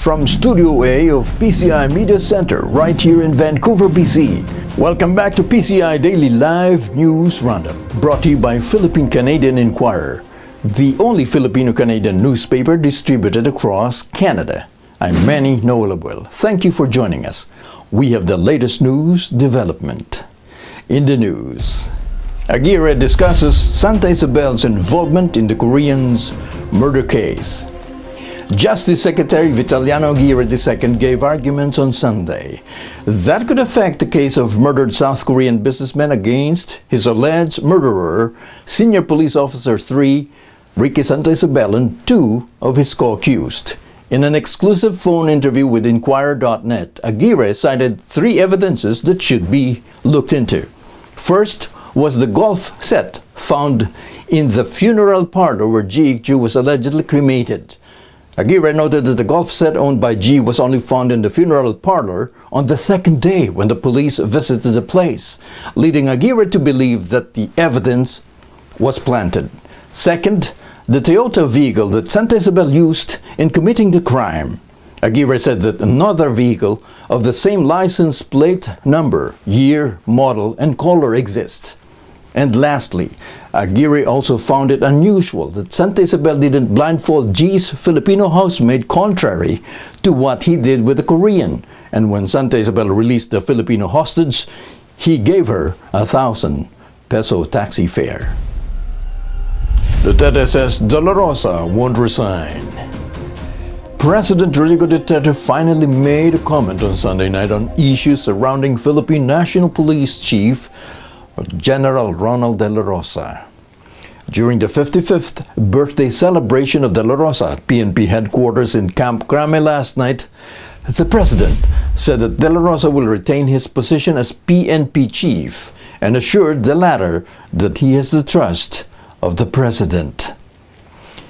from Studio A of PCI Media Center right here in Vancouver, BC. Welcome back to PCI Daily Live News Roundup, brought to you by Philippine-Canadian Inquirer, the only Filipino-Canadian newspaper distributed across Canada. I'm Manny Noelabuel. Thank you for joining us. We have the latest news development. In the news, Aguirre discusses Santa Isabel's involvement in the Koreans' murder case. Justice Secretary Vitaliano Aguirre II gave arguments on Sunday that could affect the case of murdered South Korean businessman against his alleged murderer, Senior Police Officer 3, Ricky Santa Isabel, and 2 of his co-accused. In an exclusive phone interview with Inquirer.net, Aguirre cited 3 evidences that should be looked into. First was the golf set found in the funeral parlor where Gigi was allegedly cremated. Aguirre noted that the golf set owned by G was only found in the funeral parlor on the second day when the police visited the place, leading Aguirre to believe that the evidence was planted. Second, the Toyota vehicle that Santa Isabel used in committing the crime. Aguirre said that another vehicle of the same license plate number, year, model, and color exists. And lastly, Aguirre also found it unusual that Santa Isabel didn't blindfold G's Filipino housemaid, contrary to what he did with the Korean. And when Santa Isabel released the Filipino hostage, he gave her 1,000 peso taxi fare. Duterte says Dela Rosa won't resign. President Rodrigo Duterte finally made a comment on Sunday night on issues surrounding Philippine National Police Chief General Ronald Dela Rosa. During the 55th birthday celebration of Dela Rosa at PNP headquarters in Camp Crame last night, the president said that Dela Rosa will retain his position as PNP chief and assured the latter that he has the trust of the president.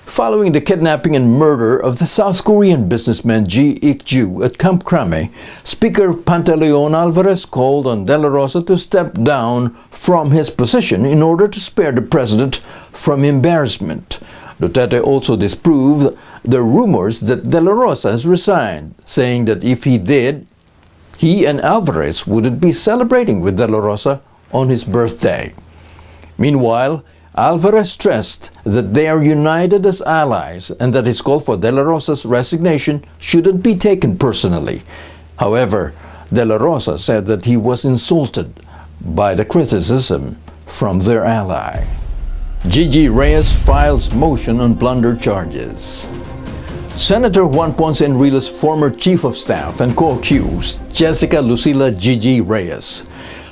Following the kidnapping and murder of the South Korean businessman Ji Ik-ju at Camp Crame, Speaker Pantaleon Alvarez called on Dela Rosa to step down from his position in order to spare the president from embarrassment. Duterte also disproved the rumors that Dela Rosa has resigned, saying that if he did, he and Alvarez wouldn't be celebrating with Dela Rosa on his birthday. Meanwhile, Alvarez stressed that they are united as allies and that his call for Dela Rosa's resignation shouldn't be taken personally. However, Dela Rosa said that he was insulted by the criticism from their ally. Gigi Reyes files motion on plunder charges. Senator Juan Ponce Enrila's former chief of staff and co-accused, Jessica Lucila Gigi Reyes,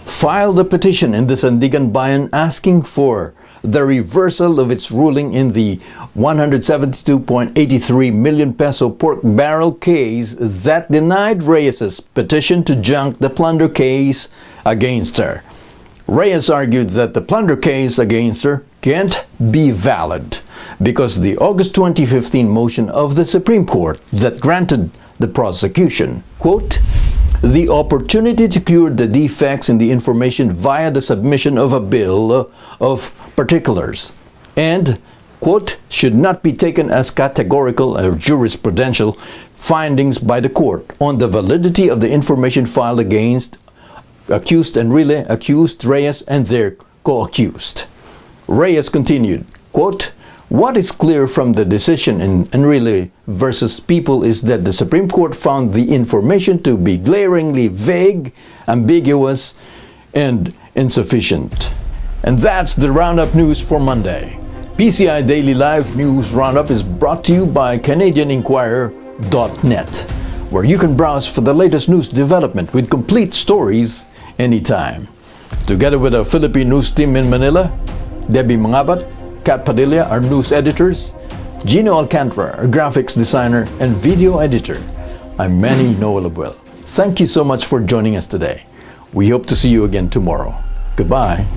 filed a petition in the Sandigan Bayan asking for the reversal of its ruling in the 172.83 million peso pork barrel case that denied Reyes' petition to junk the plunder case against her. Reyes argued that the plunder case against her can't be valid because the August 2015 motion of the Supreme Court that granted the prosecution, quote, the opportunity to cure the defects in the information via the submission of a bill of particulars and, quote, should not be taken as categorical or jurisprudential findings by the court on the validity of the information filed against accused Enrile, accused Reyes, and their co-accused. Reyes continued, quote, what is clear from the decision in Enrile versus People is that the Supreme Court found the information to be glaringly vague, ambiguous, and insufficient. And that's the Roundup News for Monday. PCI Daily Live News Roundup is brought to you by CanadianInquirer.net, where you can browse for the latest news development with complete stories anytime. Together with our Philippine news team in Manila, Debbie Mangabat, Kat Padilla, our news editors, Gino Alcantara, our graphics designer and video editor, I'm Manny Noelabuel. Thank you so much for joining us today. We hope to see you again tomorrow. Goodbye.